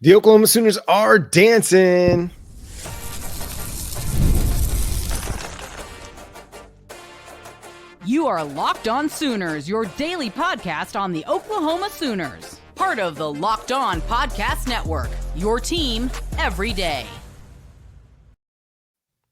The Oklahoma Sooners are dancing. You are Locked On Sooners, your daily podcast on the Oklahoma Sooners. Part of the Locked On Podcast Network, your team every day.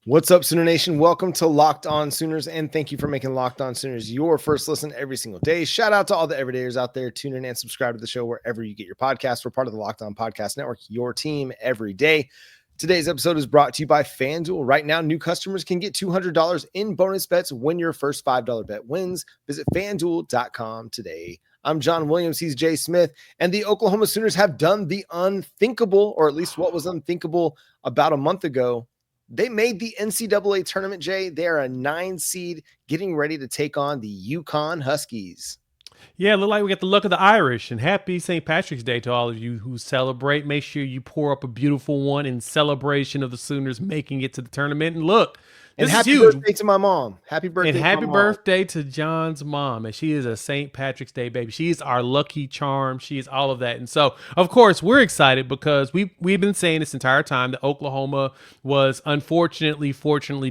What's up, Sooner Nation? Welcome to Locked On Sooners, and thank you for making Locked On Sooners your first listen every single day. Shout out to all the everydayers out there. Tune in and subscribe to the show wherever you get your podcasts. We're part of the Locked On Podcast Network, your team every day. Today's episode is brought to you by FanDuel. Right now, new customers can get $200 in bonus bets when your first $5 bet wins. Visit FanDuel.com today. I'm John Williams. He's Jay Smith. And the Oklahoma Sooners have done the unthinkable, or at least what was unthinkable about a month ago. They made the NCAA Tournament, Jay. They are a 9 seed getting ready to take on the UConn Huskies. Yeah, it look like we get the luck of the Irish, and happy St. Patrick's Day to all of you who celebrate. Make sure you pour up a beautiful one in celebration of the Sooners making it to the tournament. And look, and this happy is huge. Birthday to my mom. Happy birthday. And to happy my mom. birthday to John's mom. And she is a St. Patrick's Day baby. She is our lucky charm. She is all of that. And so, of course, we're excited because we've been saying this entire time that Oklahoma was fortunately,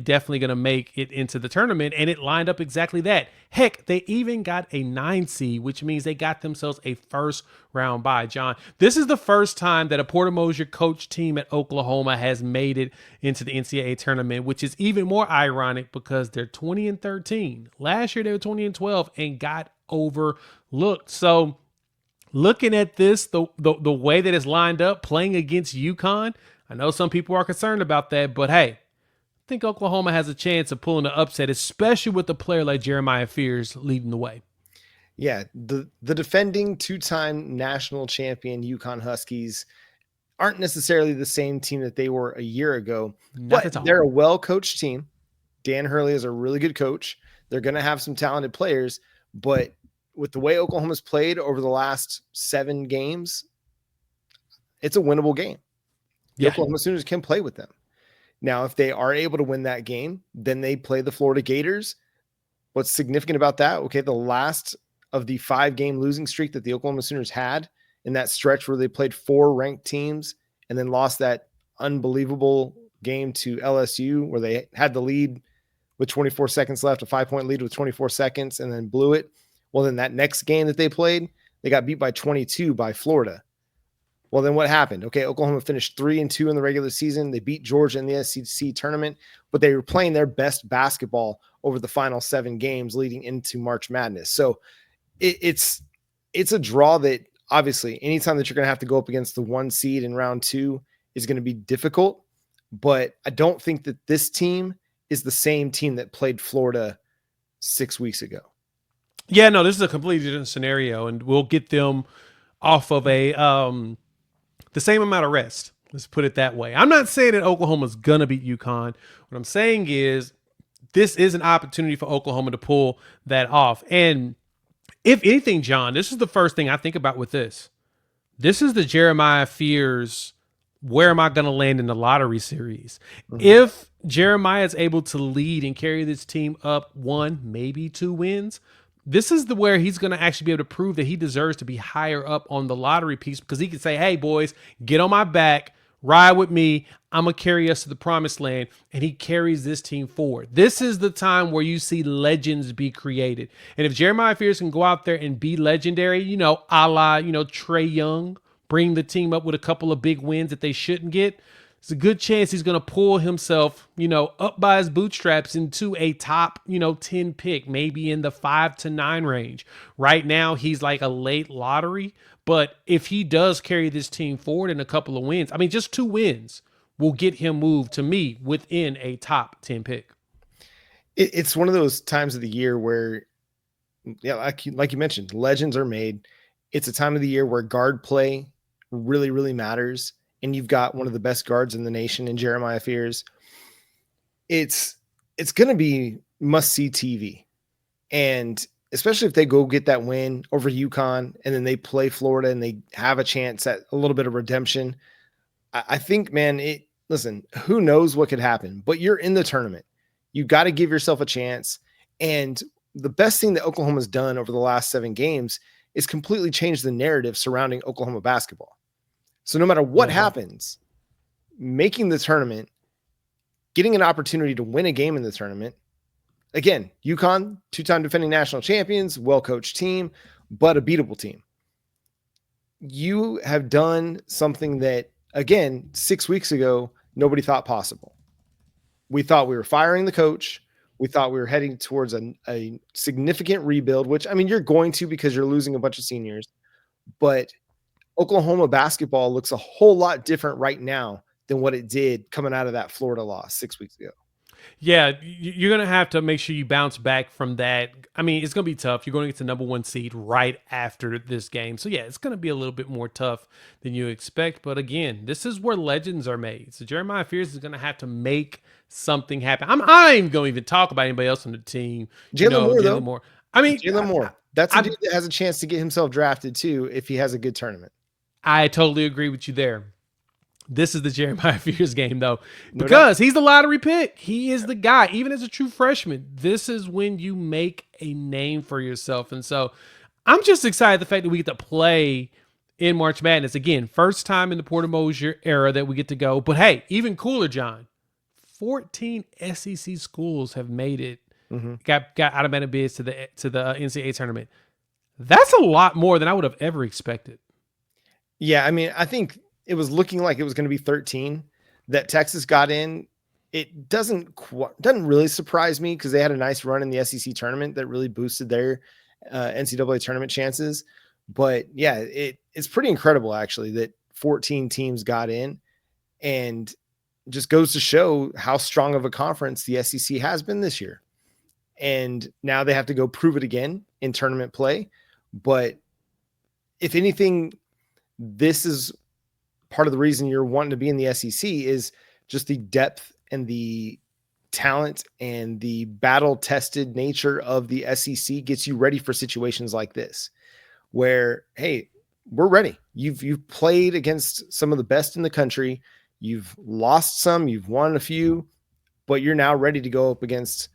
definitely going to make it into the tournament. And it lined up exactly that. Heck, they even got a 9 seed, which means they got themselves a first round bye. John, this is the first time that a Porter Moser coach team at Oklahoma has made it into the NCAA tournament, which is even more ironic because they're 20-13. Last year they were 20-12 and got overlooked. So looking at this, the way that it's lined up, playing against UConn, I know some people are concerned about that, but hey, I think Oklahoma has a chance of pulling the upset, especially with a player like Jeremiah Fears leading the way. Yeah, the defending 2-time national champion UConn Huskies aren't necessarily the same team that they were a year ago, but they're a well-coached team. Dan Hurley is a really good coach. They're going to have some talented players, but with the way Oklahoma's played over the last 7 games, it's a winnable game. The Oklahoma Sooners can play with them. Now, if they are able to win that game, then they play the Florida Gators. What's significant about that? Okay, the last of the 5-game losing streak that the Oklahoma Sooners had in that stretch where they played 4 ranked teams and then lost that unbelievable game to LSU where they had the lead with 24 seconds left, a 5-point lead with 24 seconds, and then blew it. Well, then that next game that they played, they got beat by 22 by Florida. Well, then what happened? Okay, Oklahoma finished 3-2 in the regular season. They beat Georgia in the SEC tournament, but they were playing their best basketball over the final 7 games leading into March Madness. So it's a draw that obviously anytime that you're going to have to go up against the 1 seed in round 2 is going to be difficult. But I don't think that this team is the same team that played Florida 6 weeks ago. Yeah, no, this is a completely different scenario, and we'll get them off of the same amount of rest. Let's put it that way. I'm not saying that Oklahoma's going to beat UConn. What I'm saying is this is an opportunity for Oklahoma to pull that off. And if anything, John, this is the first thing I think about with this. This is the Jeremiah Fears, where am I going to land in the lottery series? Mm-hmm. If Jeremiah is able to lead and carry this team up 1, maybe 2 wins, this is where he's going to actually be able to prove that he deserves to be higher up on the lottery piece because he can say, hey, boys, get on my back, ride with me. I'm going to carry us to the promised land. And he carries this team forward. This is the time where you see legends be created. And if Jeremiah Fears can go out there and be legendary, a la, Trae Young, bring the team up with a couple of big wins that they shouldn't get, it's a good chance he's going to pull himself, up by his bootstraps into a top, 10 pick, maybe in the 5 to 9 range. Right now, he's like a late lottery. But if he does carry this team forward in a couple of wins, just 2 wins will get him moved to me within a top 10 pick. It's one of those times of the year where, like you mentioned, legends are made. It's a time of the year where guard play really, really matters. And you've got one of the best guards in the nation in Jeremiah Fears. It's going to be must-see TV. And especially if they go get that win over UConn and then they play Florida and they have a chance at a little bit of redemption, I think, man, listen, who knows what could happen, but you're in the tournament. You got to give yourself a chance. And the best thing that Oklahoma's done over the last 7 games is completely change the narrative surrounding Oklahoma basketball. So no matter what happens, making the tournament, getting an opportunity to win a game in the tournament, again, UConn, 2-time defending national champions, well-coached team, but a beatable team. You have done something that, again, 6 weeks ago, nobody thought possible. We thought we were firing the coach. We thought we were heading towards a significant rebuild, which, I mean, you're going to because you're losing a bunch of seniors. But Oklahoma basketball looks a whole lot different right now than what it did coming out of that Florida loss 6 weeks ago. Yeah, you're going to have to make sure you bounce back from that. I mean, it's going to be tough. You're going to get the number 1 seed right after this game. So, yeah, it's going to be a little bit more tough than you expect. But, again, this is where legends are made. So, Jeremiah Fears is going to have to make something happen. I ain't going to even talk about anybody else on the team. Jalen Moore. I mean, Jalen Moore. That's a dude that has a chance to get himself drafted, too, if he has a good tournament. I totally agree with you there. This is the Jeremiah Fears game, though, because he's the lottery pick. He is the guy. Even as a true freshman, this is when you make a name for yourself. And so I'm just excited the fact that we get to play in March Madness. Again, first time in the Porter Mosier era that we get to go. But, hey, even cooler, John, 14 SEC schools have made it, got automatic bids to the NCAA tournament. That's a lot more than I would have ever expected. Yeah, I mean, I think it was looking like it was going to be 13 that Texas got in. It doesn't really surprise me because they had a nice run in the SEC tournament that really boosted their NCAA tournament chances. But yeah, it's pretty incredible actually that 14 teams got in, and just goes to show how strong of a conference the SEC has been this year. And now they have to go prove it again in tournament play. But if anything, this is part of the reason you're wanting to be in the SEC is just the depth and the talent and the battle-tested nature of the SEC gets you ready for situations like this, where, hey, we're ready. You've played against some of the best in the country. You've lost some, you've won a few, but you're now ready to go up against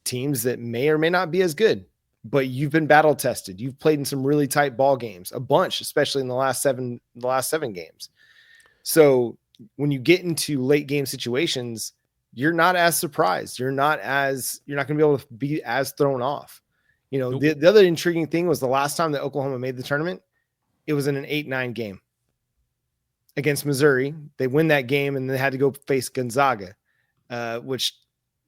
teams that may or may not be as good. But you've been battle tested. You've played in some really tight ball games, a bunch, especially in the last seven games. So when you get into late game situations, you're not as surprised. You're not going to be able to be as thrown off. You know, nope. The other intriguing thing was the last time that Oklahoma made the tournament, it was in an 8-9 game against Missouri. They win that game and they had to go face Gonzaga, which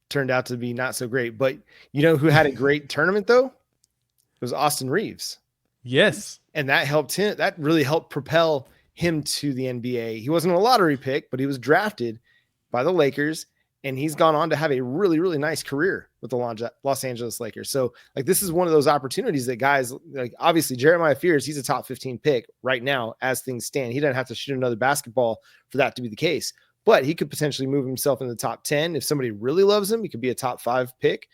turned out to be not so great. But you know who had a great tournament though? It was Austin Reeves. Yes. And that helped him. That really helped propel him to the NBA. He wasn't a lottery pick, but he was drafted by the Lakers, and he's gone on to have a really, really nice career with the Los Angeles Lakers. So like, this is one of those opportunities that guys like, obviously Jeremiah Fears, he's a top 15 pick right now as things stand. He doesn't have to shoot another basketball for that to be the case, but he could potentially move himself in the top 10. If somebody really loves him, he could be a top 5 pick.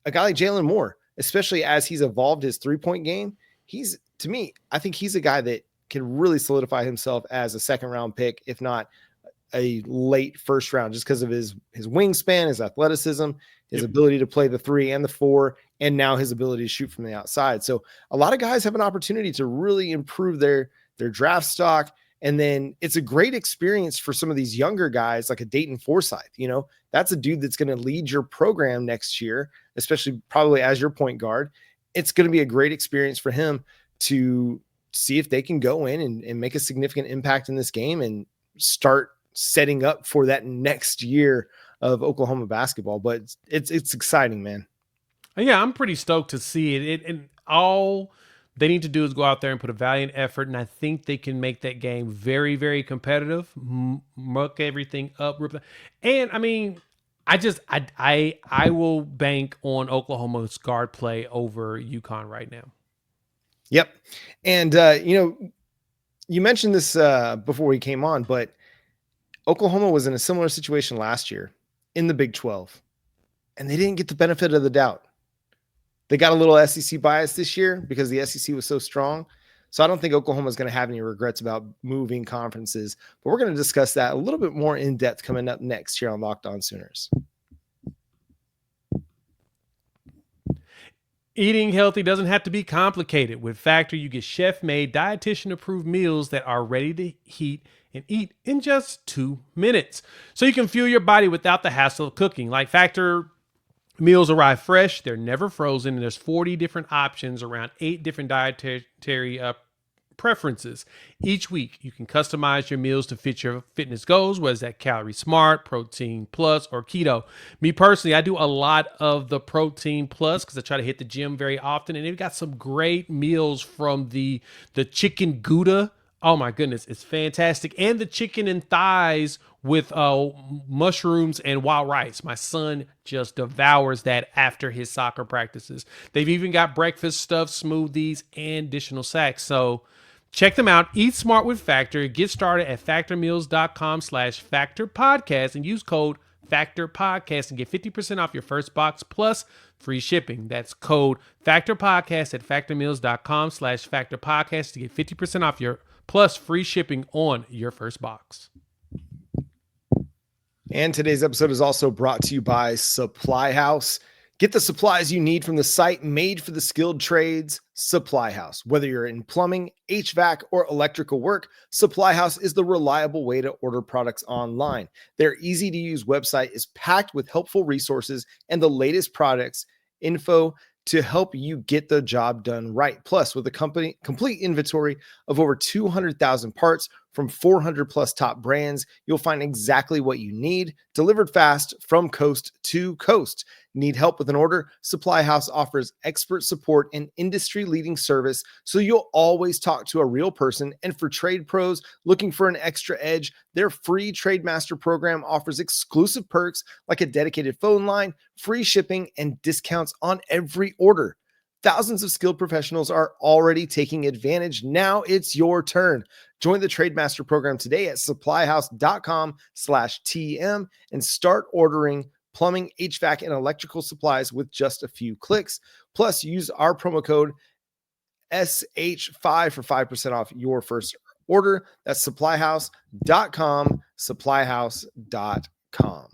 A guy like Jalen Moore, especially as he's evolved his 3-point game, to me, I think he's a guy that can really solidify himself as a second round pick, if not a late first round, just because of his wingspan, his athleticism, his ability to play the 3 and the 4, and now his ability to shoot from the outside. So a lot of guys have an opportunity to really improve their draft stock. And then it's a great experience for some of these younger guys, like a Dayton Forsythe. You know, that's a dude that's going to lead your program next year, especially probably as your point guard. It's going to be a great experience for him to see if they can go in and make a significant impact in this game and start setting up for that next year of Oklahoma basketball. But it's exciting, man. Yeah, I'm pretty stoked to see it. And all they need to do is go out there and put a valiant effort, and I think they can make that game very, very competitive, muck everything up. And I mean, I will bank on Oklahoma's guard play over UConn right now. Yep. And, you know, you mentioned this before we came on, but Oklahoma was in a similar situation last year in the Big 12, and they didn't get the benefit of the doubt. They got a little SEC bias this year because the SEC was so strong. So I don't think Oklahoma is going to have any regrets about moving conferences, but we're going to discuss that a little bit more in depth coming up next here on Locked On Sooners. Eating healthy doesn't have to be complicated. With Factor, you get chef-made, dietitian-approved meals that are ready to heat and eat in just 2 minutes. So you can fuel your body without the hassle of cooking. Like Factor meals arrive fresh, they're never frozen, and there's 40 different options around 8 different dietary preferences. Each week, you can customize your meals to fit your fitness goals, whether it's that calorie smart, protein plus, or keto. Me personally, I do a lot of the protein plus because I try to hit the gym very often, and they've got some great meals from the chicken Gouda. Oh my goodness, it's fantastic. And the chicken and thighs with mushrooms and wild rice. My son just devours that after his soccer practices. They've even got breakfast stuff, smoothies, and additional snacks. So check them out. Eat smart with Factor. Get started at factormeals.com/factorpodcast and use code FactorPodcast and get 50% off your first box plus free shipping. That's code FactorPodcast at factormeals.com/factorpodcast to get 50% off your plus free shipping on your first box. And today's episode is also brought to you by Supply House. Get the supplies you need from the site made for the skilled trades, Supply House. Whether you're in plumbing, HVAC, or electrical work, Supply House is the reliable way to order products online. Their easy-to-use website is packed with helpful resources and the latest products info to help you get the job done right. Plus, with a complete inventory of over 200,000 parts from 400 plus top brands, you'll find exactly what you need, delivered fast from coast to coast. Need help with an order? Supply House offers expert support and industry-leading service, so you'll always talk to a real person. And for trade pros looking for an extra edge, their free Trade Master program offers exclusive perks like a dedicated phone line, free shipping, and discounts on every order. Thousands of skilled professionals are already taking advantage. Now it's your turn. Join the Trade Master program today at supplyhouse.com/TM and start ordering plumbing, HVAC, and electrical supplies with just a few clicks. Plus, use our promo code SH5 for 5% off your first order. That's supplyhouse.com, supplyhouse.com.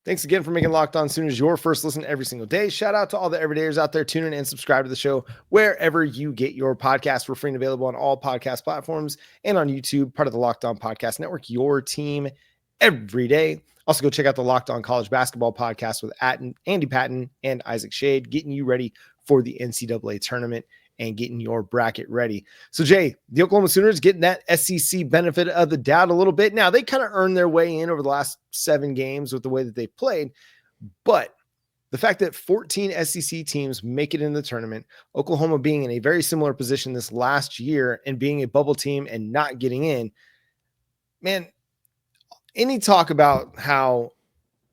Thanks again for making Locked On Sooners your first listen every single day. Shout out to all the everydayers out there tuning in and subscribe to the show wherever you get your podcasts. We're free and available on all podcast platforms and on YouTube, part of the Locked On Podcast Network, your team every day. Also, go check out the Locked On College Basketball Podcast with Andy Patton and Isaac Shade, getting you ready for the NCAA Tournament and getting your bracket ready. So, Jay, the Oklahoma Sooners getting that SEC benefit of the doubt a little bit. Now, they kind of earned their way in over the last 7 games with the way that they played, but the fact that 14 SEC teams make it in the tournament, Oklahoma being in a very similar position this last year and being a bubble team and not getting in, man, any talk about how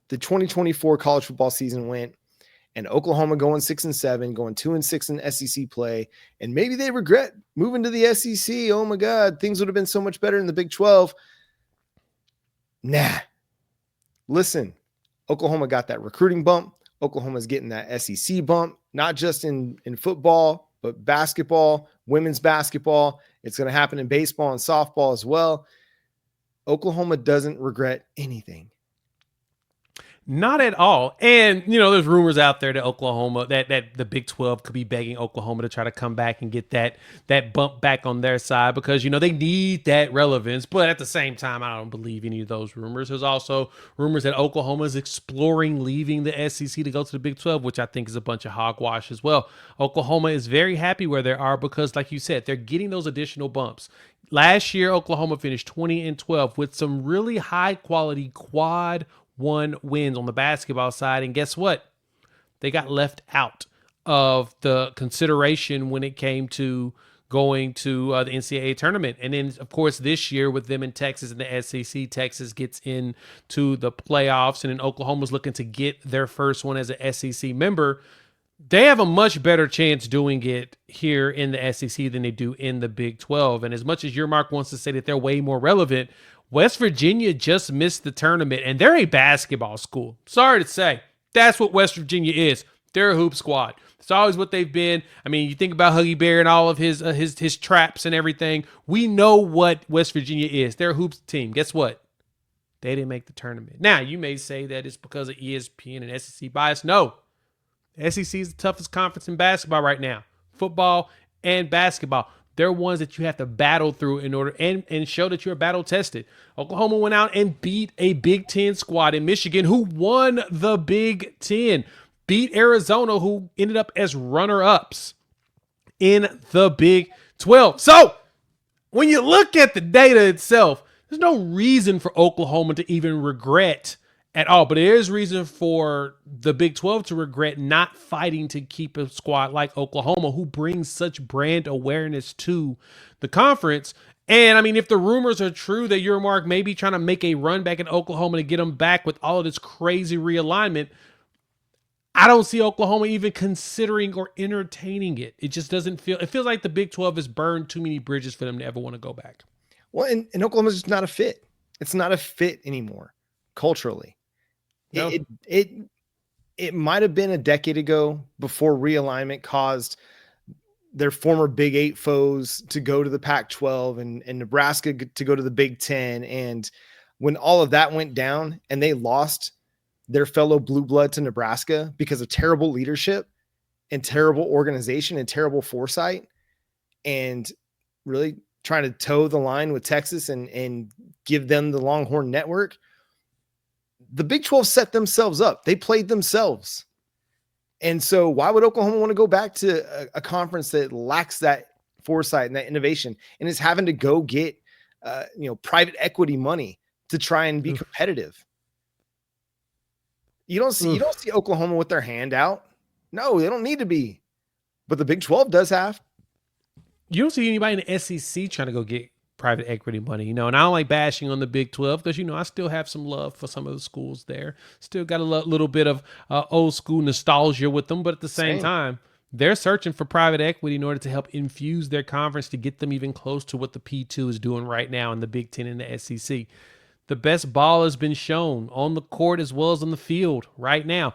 the 2024 college football season went and Oklahoma going 6-7, going 2-6 in SEC play, and maybe they regret moving to the SEC. Oh my God, things would have been so much better in the Big 12. Nah. Listen, Oklahoma got that recruiting bump. Oklahoma's getting that SEC bump, not just in football, but basketball, women's basketball. It's going to happen in baseball and softball as well. Oklahoma doesn't regret anything. Not at all. And, you know, there's rumors out there that Oklahoma, that the Big 12 could be begging Oklahoma to try to come back and get that bump back on their side because, you know, they need that relevance. But at the same time, I don't believe any of those rumors. There's also rumors that Oklahoma is exploring leaving the SEC to go to the Big 12, which I think is a bunch of hogwash as well. Oklahoma is very happy where they are because, like you said, they're getting those additional bumps. Last year, Oklahoma finished 20-12 with some really high quality quad 1 wins on the basketball side. And guess what? They got left out of the consideration when it came to going to the NCAA tournament. And then, of course, this year with them in Texas and the SEC, Texas gets into the playoffs. And then Oklahoma's looking to get their first one as an SEC member. They have a much better chance doing it here in the SEC than they do in the Big 12. And as much as your Mark wants to say that they're way more relevant, West Virginia just missed the tournament, and they're a basketball school. Sorry to say, that's what West Virginia is. They're a hoop squad. It's always what they've been. I mean, you think about Huggy Bear and all of his traps and everything. We know what West Virginia is. They're a hoops team. Guess what? They didn't make the tournament. Now, you may say that it's because of ESPN and SEC bias. No. The SEC is the toughest conference in basketball right now. Football and basketball. They're ones that you have to battle through in order and show that you're battle tested. Oklahoma went out and beat a Big Ten squad in Michigan who won the Big Ten, beat Arizona who ended up as runner-ups in the Big 12. So when you look at the data itself, there's no reason for Oklahoma to even regret at all. But there is reason for the Big 12 to regret not fighting to keep a squad like Oklahoma, who brings such brand awareness to the conference. And I mean, if the rumors are true that Mark may be trying to make a run back in Oklahoma to get them back with all of this crazy realignment, I don't see Oklahoma even considering or entertaining it. It just doesn't feel, it feels like the Big 12 has burned too many bridges for them to ever want to go back. Well, and Oklahoma's just not a fit. It's not a fit anymore culturally. No. It might have been a decade ago before realignment caused their former Big 8 foes to go to the Pac-12 and Nebraska to go to the Big 10. And when all of that went down and they lost their fellow blue blood to Nebraska because of terrible leadership and terrible organization and terrible foresight, and really trying to toe the line with Texas and give them the Longhorn Network, the Big 12 set themselves up. They played themselves. And so why would Oklahoma want to go back to a conference that lacks that foresight and that innovation and is having to go get, private equity money to try and be competitive? You don't see Oklahoma with their hand out. No, they don't need to be. But the Big 12 does have. You don't see anybody in the SEC trying to go get private equity money, and I don't like bashing on the Big 12 because, I still have some love for some of the schools there. Still got a little bit of old school nostalgia with them, but at the same time, they're searching for private equity in order to help infuse their conference to get them even close to what the P2 is doing right now in the Big 10 and the SEC. The best ball has been shown on the court as well as on the field right now.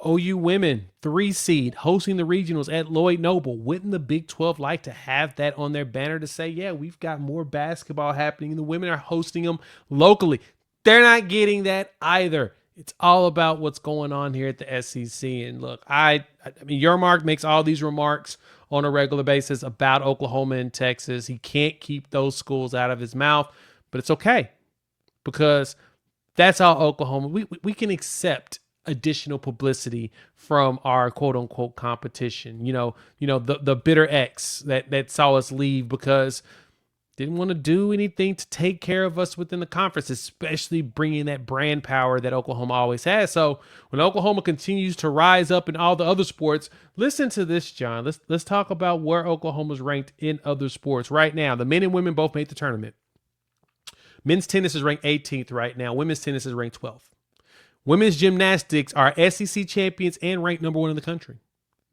OU women, 3 seed, hosting the regionals at Lloyd Noble. Wouldn't the Big 12 like to have that on their banner to say, yeah, we've got more basketball happening. The women are hosting them locally. They're not getting that either. It's all about what's going on here at the SEC. And look, I mean, Mark makes all these remarks on a regular basis about Oklahoma and Texas. He can't keep those schools out of his mouth, but it's okay because that's all Oklahoma. We can accept additional publicity from our quote unquote competition. The bitter ex that saw us leave because didn't want to do anything to take care of us within the conference, especially bringing that brand power that Oklahoma always has. So when Oklahoma continues to rise up in all the other sports, listen to this, John. Let's talk about where Oklahoma's ranked in other sports right now. The men and women both made the tournament. Men's tennis is ranked 18th right now. Women's tennis is ranked 12th. Women's gymnastics are SEC champions and ranked number 1 in the country.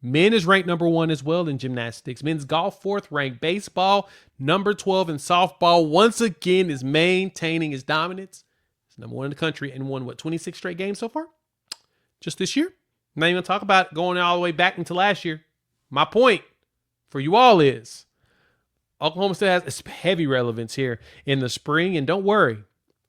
Men is ranked number 1 as well in gymnastics. Men's golf 4th ranked. Baseball number 12, and softball once again is maintaining its dominance. It's number 1 in the country and won 26 straight games so far? Just this year? I'm not even going to talk about going all the way back into last year. My point for you all is Oklahoma still has heavy relevance here in the spring, and don't worry,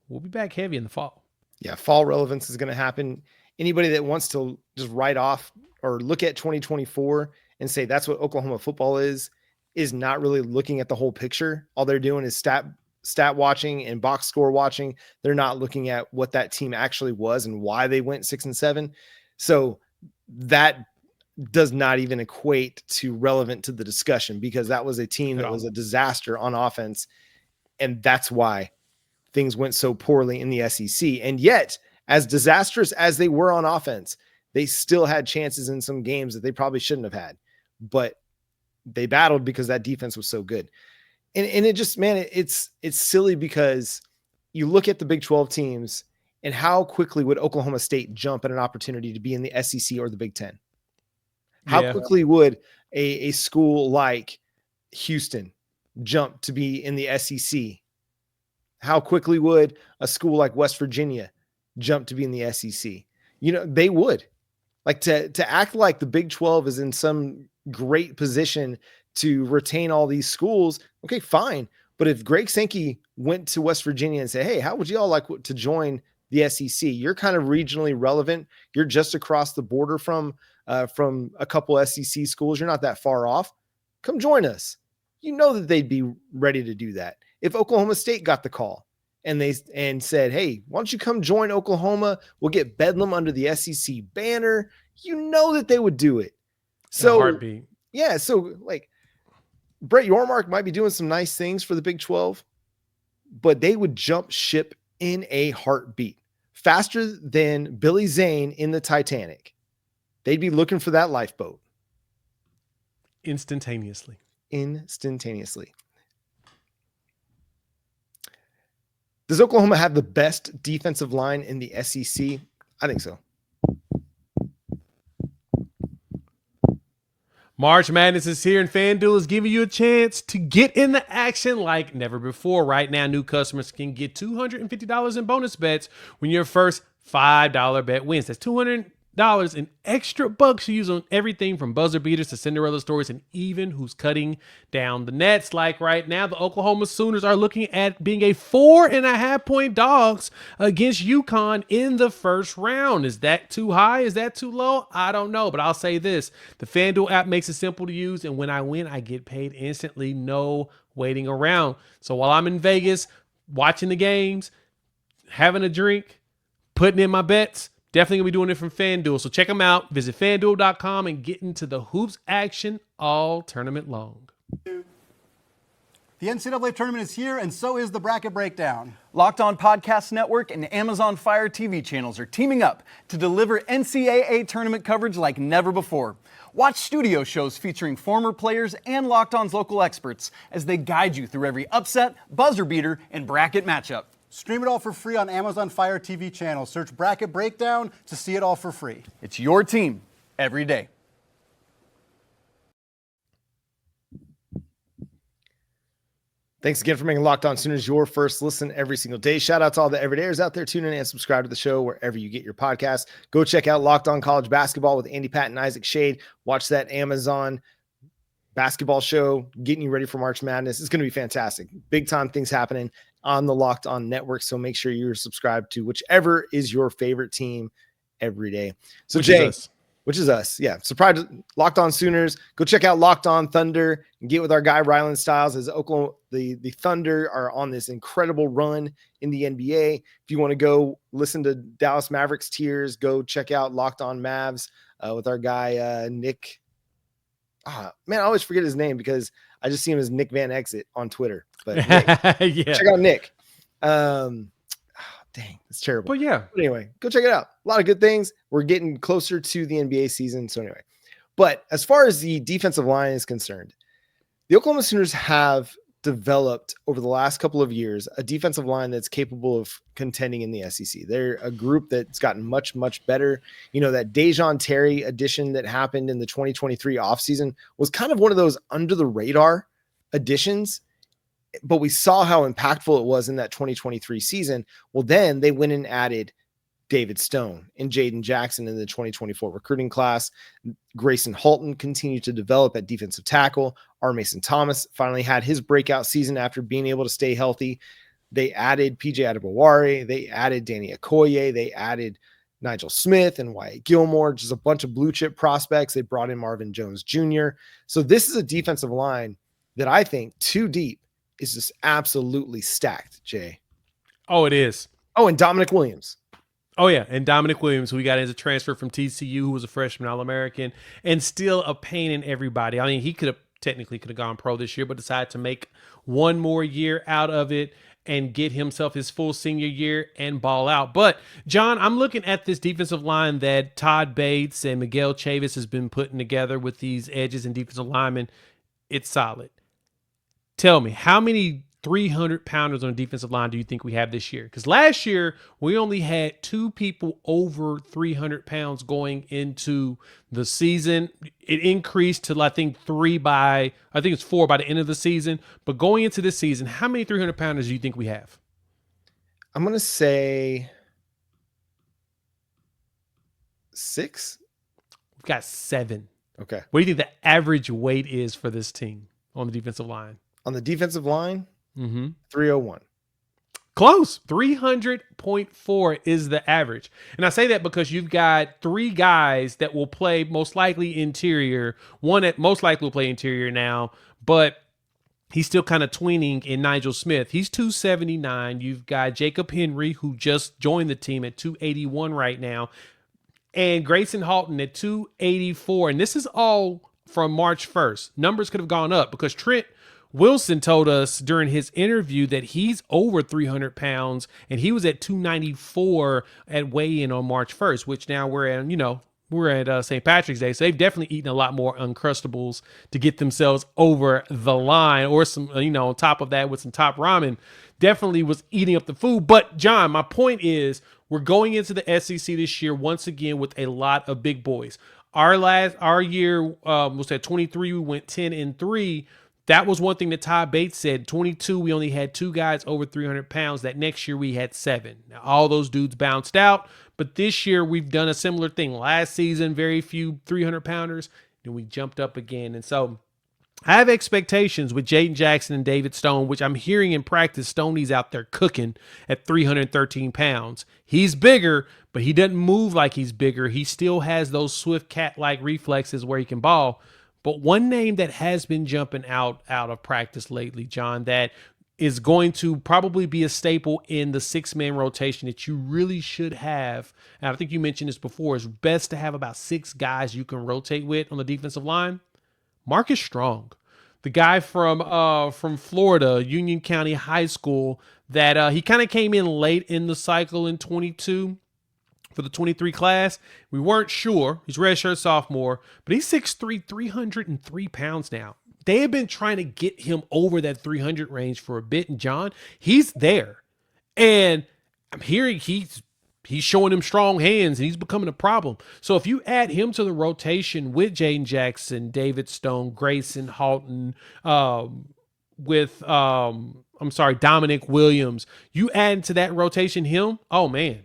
we'll be back heavy in the fall. Yeah, fall relevance is going to happen. Anybody that wants to just write off or look at 2024 and say that's what Oklahoma football is not really looking at the whole picture. All they're doing is stat watching and box score watching. They're not looking at what that team actually was and why they went 6-7. So that does not even equate to relevant to the discussion, because that was a team that was a disaster on offense. And that's why things went so poorly in the SEC. And yet, as disastrous as they were on offense, they still had chances in some games that they probably shouldn't have had, but they battled because that defense was so good. And it just, man, it's silly because you look at the Big 12 teams and how quickly would Oklahoma State jump at an opportunity to be in the SEC or the Big 10? How quickly would a school like Houston jump to be in the SEC? How quickly would a school like West Virginia jump to be in the SEC? They would. Like to act like the Big 12 is in some great position to retain all these schools. Okay, fine. But if Greg Sankey went to West Virginia and said, hey, how would you all like to join the SEC? You're kind of regionally relevant. You're just across the border from a couple SEC schools. You're not that far off. Come join us. you know that they'd be ready to do that. If Oklahoma State got the call and said, hey, why don't you come join Oklahoma? We'll get Bedlam under the SEC banner. You know that they would do it. So, heartbeat. Yeah. So, like, Brett Yormark might be doing some nice things for the Big 12, but they would jump ship in a heartbeat, faster than Billy Zane in the Titanic. They'd be looking for that lifeboat. Instantaneously. Does Oklahoma have the best defensive line in the SEC? I think so. March Madness is here, and FanDuel is giving you a chance to get in the action like never before. Right now, new customers can get $250 in bonus bets when your first $5 bet wins. That's $200 in extra bucks you use on everything from buzzer beaters to Cinderella stories and even who's cutting down the nets. Like right now, the Oklahoma Sooners are looking at being a 4.5-point dogs against UConn in the first round. Is that too high? Is that too low? I don't know, but I'll say this. The FanDuel app makes it simple to use, and when I win, I get paid instantly. No waiting around. So while I'm in Vegas watching the games, having a drink, putting in my bets, definitely going to be doing it from FanDuel. So check them out. Visit FanDuel.com and get into the hoops action all tournament long. The NCAA Tournament is here, and so is the Bracket Breakdown. Locked On Podcast Network and Amazon Fire TV channels are teaming up to deliver NCAA Tournament coverage like never before. Watch studio shows featuring former players and Locked On's local experts as they guide you through every upset, buzzer beater, and bracket matchup. Stream it all for free on Amazon Fire TV channel. Search Bracket Breakdown to see it all for free. It's your team every day. Thanks again for making Locked On Sooners your first listen every single day. Shout out to all the everydayers out there. Tune in and subscribe to the show wherever you get your podcasts. Go check out Locked On College Basketball with Andy Patton and Isaac Shade. Watch that Amazon basketball show, getting you ready for March Madness. It's going to be fantastic. Big time things happening on the Locked On network. So make sure you're subscribed to whichever is your favorite team every day. So which is us. Yeah. Surprise. Locked On Sooners. Go check out Locked On Thunder and get with our guy, Rylan Stiles, as Oklahoma, the Thunder are on this incredible run in the NBA. If you want to go listen to Dallas Mavericks tears, go check out Locked On Mavs with our guy, Nick. Man, I always forget his name because I just see him as Nick Van Exit on Twitter. But Nick, check out Nick. Dang, it's terrible. But yeah. But anyway, go check it out. A lot of good things. We're getting closer to the NBA season. So anyway, but as far as the defensive line is concerned, the Oklahoma Sooners have developed over the last couple of years a defensive line that's capable of contending in the SEC. They're a group that's gotten much, much better. You know, that Dejon Terry addition that happened in the 2023 offseason was kind of one of those under the radar additions, but we saw how impactful it was in that 2023 season. Well, then they went and added David Stone and Jaden Jackson in the 2024 recruiting class. Grayson Halton continued to develop at defensive tackle. R. Mason Thomas finally had his breakout season after being able to stay healthy. They added PJ Adebaware. They added Danny Okoye. They added Nigel Smith and Wyatt Gilmore, just a bunch of blue chip prospects. They brought in Marvin Jones Jr. So this is a defensive line that I think too deep is just absolutely stacked, Jay. Oh, it is. Oh, and Dominic Williams. Oh, yeah. And Dominic Williams, who we got as a transfer from TCU, who was a freshman All-American, and still a pain in everybody. I mean, he technically could have gone pro this year, but decided to make one more year out of it and get himself his full senior year and ball out. But, John, I'm looking at this defensive line that Todd Bates and Miguel Chavis has been putting together with these edges and defensive linemen. It's solid. Tell me, how many 300-pounders on the defensive line do you think we have this year? Because last year, we only had 2 people over 300 pounds going into the season. It increased to, I think, 4 by the end of the season. But going into this season, how many 300-pounders do you think we have? I'm going to say 6. We've got 7. Okay. What do you think the average weight is for this team on the defensive line? On the defensive line, 301. Close. 300.4 is the average. And I say that because you've got 3 guys that will play most likely interior. One that most likely will play interior now, but he's still kind of tweening in Nigel Smith. He's 279. You've got Jacob Henry, who just joined the team at 281 right now, and Grayson Halton at 284. And this is all from March 1st. Numbers could have gone up because Trent Wilson told us during his interview that he's over 300 pounds, and he was at 294 at weigh-in on March 1st, which now we're at St. Patrick's Day. So they've definitely eaten a lot more Uncrustables to get themselves over the line, or some, on top of that with some Top Ramen. Definitely was eating up the food. But John, my point is we're going into the SEC this year once again with a lot of big boys. Our year was at 23. We went 10-3. That was one thing that Todd Bates said. 22, we only had 2 guys over 300 pounds. That next year we had 7. Now, all those dudes bounced out, but this year we've done a similar thing. Last season, very few 300-pounders, and we jumped up again. And so I have expectations with Jaden Jackson and David Stone, which I'm hearing in practice. Stoney's out there cooking at 313 pounds. He's bigger, but he doesn't move like he's bigger. He still has those swift cat-like reflexes where he can ball. But one name that has been jumping out of practice lately, John, that is going to probably be a staple in the 6-man rotation that you really should have, and I think you mentioned this before, is best to have about 6 guys you can rotate with on the defensive line. Marcus Strong, the guy from Florida, Union County High School, that he kind of came in late in the cycle in 22. For the 23 class, we weren't sure. He's redshirt sophomore, but he's 6'3", 303 pounds now. They have been trying to get him over that 300 range for a bit, and John, he's there. And I'm hearing he's showing him strong hands, and he's becoming a problem. So if you add him to the rotation with Jaden Jackson, David Stone, Grayson Halton, Dominic Williams, you add to that rotation him, oh man.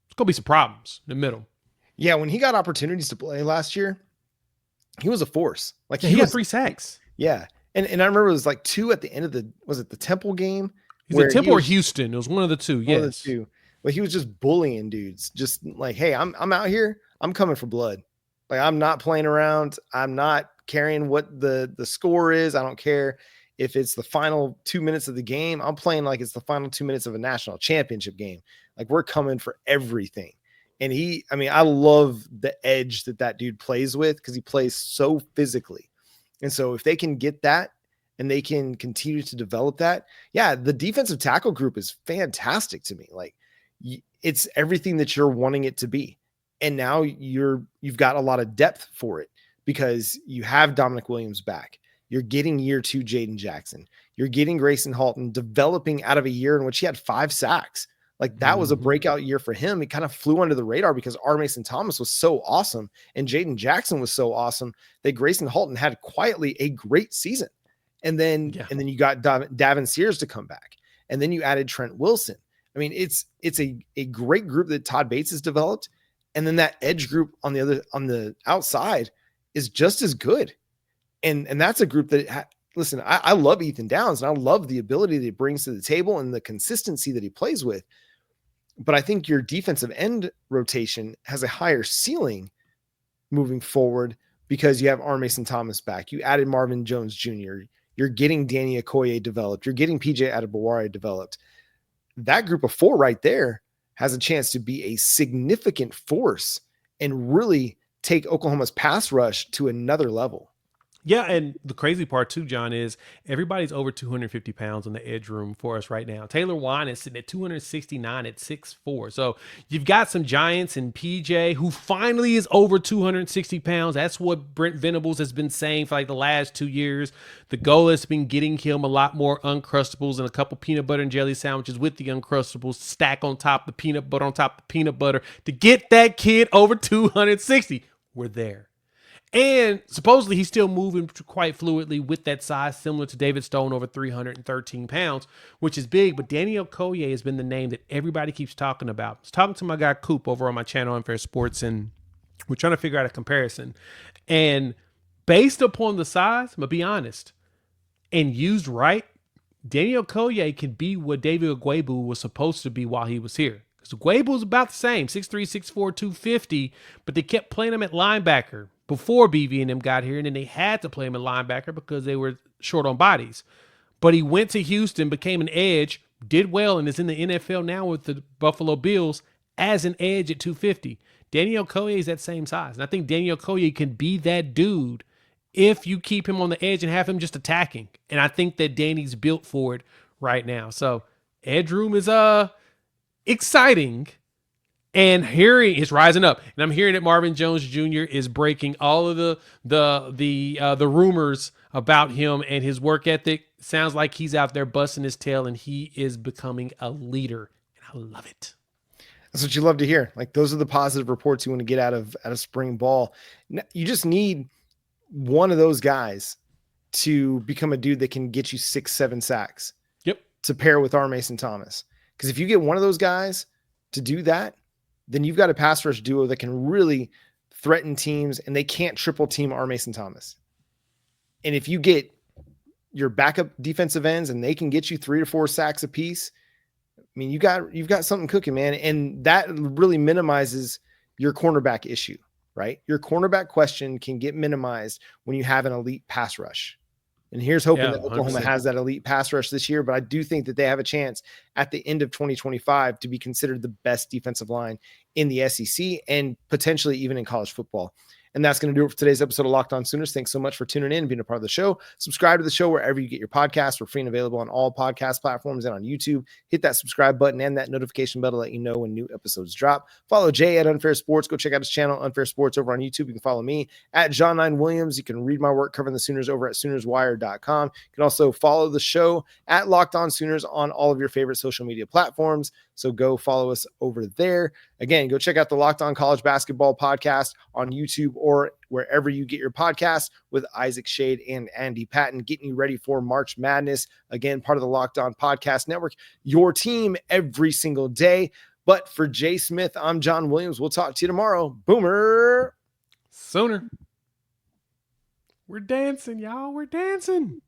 It's going to be some problems in the middle. Yeah, when he got opportunities to play last year, he was a force. Like he got 3 sacks. Yeah. And I remember it was like 2 at the end of the Temple game? Is it Temple or Houston? It was one of the 2. Yes. One of the 2. But he was just bullying dudes. Just like, hey, I'm out here. I'm coming for blood. Like, I'm not playing around. I'm not caring what the score is. I don't care if it's the final 2 minutes of the game. I'm playing like it's the final 2 minutes of a national championship game. Like, we're coming for everything. And I love the edge that dude plays with, because he plays so physically. And so if they can get that and they can continue to develop that, yeah, the defensive tackle group is fantastic to me. Like, it's everything that you're wanting it to be. And now you've got a lot of depth for it, because you have Dominic Williams back. You're getting year 2 Jaden Jackson. You're getting Grayson Halton developing out of a year in which he had 5 sacks. Like, that was a breakout year for him. He kind of flew under the radar because R. Mason Thomas was so awesome and Jaden Jackson was so awesome that Grayson Halton had quietly a great season. And then you got Davin Sears to come back. And then you added Trent Wilson. I mean, it's a great group that Todd Bates has developed. And then that edge group on the outside is just as good. And that's a group that listen, I love Ethan Downs, and I love the ability that he brings to the table and the consistency that he plays with. But I think your defensive end rotation has a higher ceiling moving forward, because you have R. Mason Thomas back. You added Marvin Jones Jr. You're getting Danny Okoye developed. You're getting PJ Adebaware developed. That group of 4 right there has a chance to be a significant force and really take Oklahoma's pass rush to another level. Yeah, and the crazy part too, John, is everybody's over 250 pounds in the edge room for us right now. Taylor Wine is sitting at 269 at 6'4". So you've got some giants in PJ, who finally is over 260 pounds. That's what Brent Venables has been saying for like the last 2 years. The goal has been getting him a lot more Uncrustables and a couple peanut butter and jelly sandwiches with the Uncrustables, stack on top the peanut butter on top the peanut butter to get that kid over 260. We're there. And supposedly he's still moving quite fluidly with that size, similar to David Stone, over 313 pounds, which is big. But Danny Okoye has been the name that everybody keeps talking about. I was talking to my guy Coop over on my channel, Unfair Sports, and we're trying to figure out a comparison. And based upon the size, I'm going to be honest, and used right, Danny Okoye can be what David Ogwebu was supposed to be while he was here. Because Ogwebu was about the same, 6'3", 6'4", 250, but they kept playing him at linebacker. before BV and them got here, and then they had to play him at linebacker because they were short on bodies. But he went to Houston, became an edge, did well, and is in the NFL now with the Buffalo Bills as an edge at 250. Daniel Okoye is that same size. And I think Daniel Okoye can be that dude if you keep him on the edge and have him just attacking. And I think that Danny's built for it right now. So edge room is exciting. And hearing is rising up. And I'm hearing that Marvin Jones Jr. is breaking all of the rumors about him and his work ethic. Sounds like he's out there busting his tail and he is becoming a leader. And I love it. That's what you love to hear. Like, those are the positive reports you want to get out of spring ball. You just need one of those guys to become a dude that can get you 6-7 sacks. Yep. To pair with R. Mason Thomas. Because if you get one of those guys to do that, then you've got a pass rush duo that can really threaten teams, and they can't triple team R. Mason Thomas. And if you get your backup defensive ends and they can get you 3 to 4 sacks apiece, I mean, you've got something cooking, man. And that really minimizes your cornerback issue, right? Your cornerback question can get minimized when you have an elite pass rush. And here's hoping that Oklahoma 100%. has that elite pass rush this year. But I do think that they have a chance at the end of 2025 to be considered the best defensive line in the SEC and potentially even in college football. And that's going to do it for today's episode of Locked On Sooners. Thanks so much for tuning in and being a part of the show. Subscribe to the show wherever you get your podcasts. We're free and available on all podcast platforms and on YouTube. Hit that subscribe button and that notification bell to let you know when new episodes drop. Follow Jay at Unfair Sports. Go check out his channel, Unfair Sports, over on YouTube. You can follow me at John9Williams. You can read my work covering the Sooners over at SoonersWire.com. You can also follow the show at Locked On Sooners on all of your favorite social media platforms. So go follow us over there. Again, go check out the Locked On College Basketball podcast on YouTube or wherever you get your podcasts with Isaac Shade and Andy Patton, getting you ready for March Madness. Again, part of the Locked On Podcast Network, your team every single day. But for Jay Smith, I'm John Williams. We'll talk to you tomorrow. Boomer Sooner. We're dancing, y'all. We're dancing.